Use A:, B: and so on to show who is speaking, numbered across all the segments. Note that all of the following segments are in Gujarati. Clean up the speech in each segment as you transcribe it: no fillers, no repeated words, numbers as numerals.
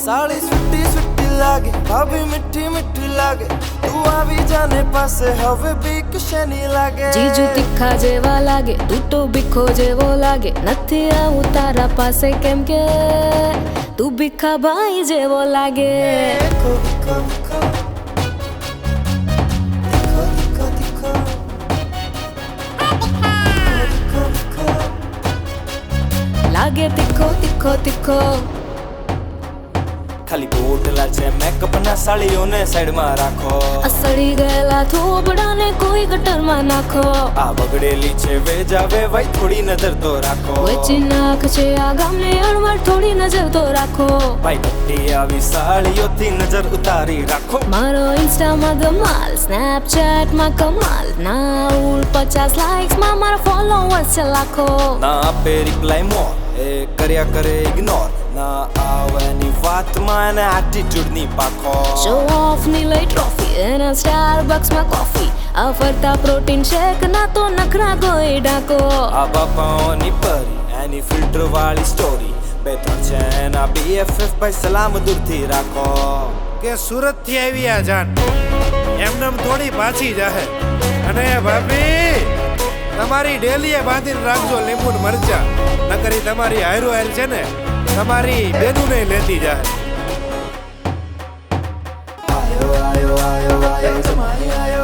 A: साड़ी सुट्टी सुट्टी लागे भाभी मिठी मिठी लागे तू आवी जाने पासे हवे बीक शनी लागे
B: जीजू तीखा जेवा लागे तू तो बीखो जेवो लागे नथी आવું તારા પાસે કેમ કે તું બીખા ભાઈ જેવો લાગે
A: देखो देखो देखो देखो देखो देखो
B: લાગે તીખો તીખો તીખો
A: खाली बोटला छे मेकअप ना साड़ीओने साइड में राखो
B: અસળી ગયેલા થોબડાને કોઈ ગટરમાં નાખો
A: आ बगड़ेली छे वेजावे भाई थोड़ी नजर तो राखो
B: વેચી નાખ છે આ ગામને અણવર થોડી નજર તો રાખો
A: भाई बट्टी आवी साड़ीओ थी नजर उतारी राखो
B: મારો ઇન્સ્ટામાં ધમાલ સ્નેપચેટમાં કમાલ ના ઉલ 50 લાઇક્સમાં મારા ફોલોવર્સ છે લાખો
A: ना आपे रिप्लाई मोर ए कर्या करे इग्नोर ना आवे नी बात में एटीट्यूड नी पाखो
B: શો ઓફ ની લઈ ટ્રોફી એના સ્ટારબક્સમાં કોફી આ ફરતા પ્રોટીન શેક ના તો નખરા ગોઈ ડાકો
A: आ बापाओनी परी एनी फिल्टर वाली स्टोरी बेतर छे ना बीएफएफ भाई सलाम दूर थी राखो
C: કે સુરત થી આવી આ જાન એમનેમ થોડી પાછી જાહે અને ભાભી તમારી ડેલીએ બાંધીને રાખજો લીંબુ ને મરચા નકરી તમારી હાયરો હાયર છે ને તમારી બેનું ને લેતી જાહે
A: आयो आयो आयो आयो जमाई आयो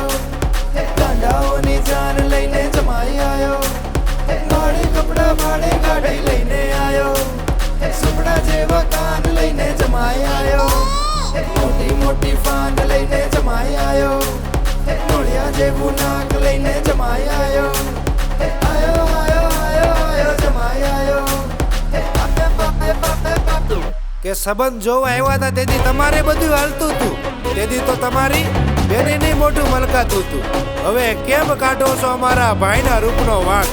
A: गांडाओनी जान लईने जमाई आयो भाड़े कपड़ा भाड़े गाड़ी लईने आयो सुपड़ा जेवा कान लईने जमाई आयो मोटी मोटी फांड लईने जमाई आयो नोड़िया जेवू नाक लईने जमाई आयो आयो आयो आयो आयो जमाई आयो बापे बापे बापे बापे
C: કે સંબંધ જોવા આવ્યા હતા તેથી તમારે બધું હાલતું હતું તેથી તો તમારી બેનીની મોઢું મલકાતું હતું હવે કેમ કાઢો છો અમારા ભાઈના રૂપનો વાંક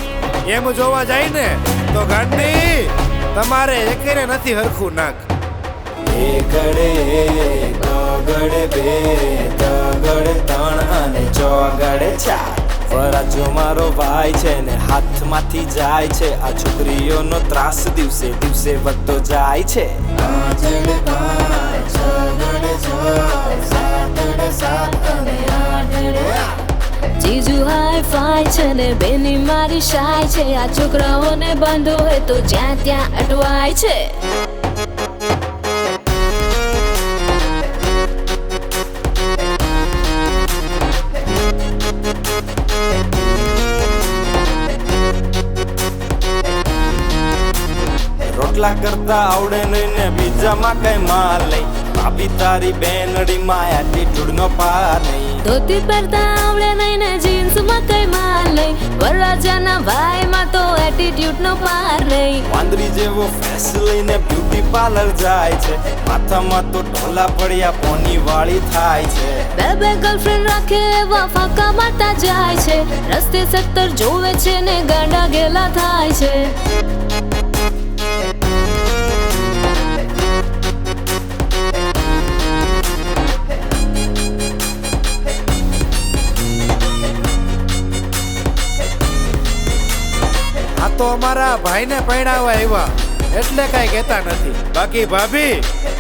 C: એમ જોવા જાય ને તો ગાંડી તમારે એકેને નથી હરખું નાક
A: એકડે ગગડે બે તગડે ત્રણ અને ચોગડે ચાર વરાજો મારો ભાઈ છે ને હાથમાંથી જાય છે આ છોકરીઓનો ત્રાસ દિવસે દિવસે વધતો જાય છે પાંચડે પાંચ છગડે છ સાતડે સાત અને આઠડે આઠ
B: જીજુ હાઈ ફાઈ છે ને બેની મારી શાય છે આ છોકરાઓને બાંધો હોય તો જ્યાં ત્યાં અટવાય છે
A: રોટલા કરતા આવડે નહીં ને બીજામાં કઈ માલ નહીં ભાભી તારી બેનડી માં એટીટ્યુડ નો પાર નહીં
B: ધોતી પહેરતા આવડે નહીં ને જીન્સમાં કઈ માલ નહીં વરરાજાના ભાઈમાં તો એટીટ્યુડ નો પાર નહીં
A: વાંદરી જેવો ફેસ લઈને બ્યુટી પાર્લર જાય છે માથામાં તો ઢોલા પડ્યા પોની વાળી થાય છે
B: બે બે ગર્લફ્રેન્ડ રાખે એવા ફાંકા મારતા જાય છે રસ્તે 70 જોવે છે ને ગાંડા ગેલા થાય છે
C: આ તો અમારા ભાઈને પૈણાવા આવ્યા એટલે કાંઈ કહેતા નથી બાકી ભાભી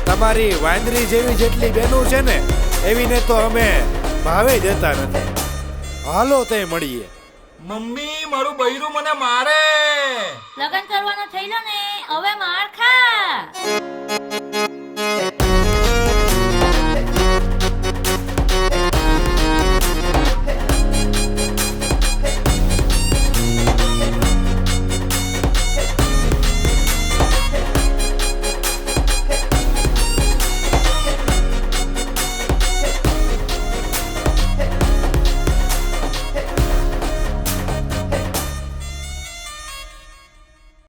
C: તમારી વાંદરી જેવી જેટલી બેનું છે ને એવીને તો અમે ભાવે દેતા નથી હાલો તે મળીએ
D: મમ્મી મારું બૈરું મને મારે
E: લગન કરવાનો થયેલો ને હવે માર ખા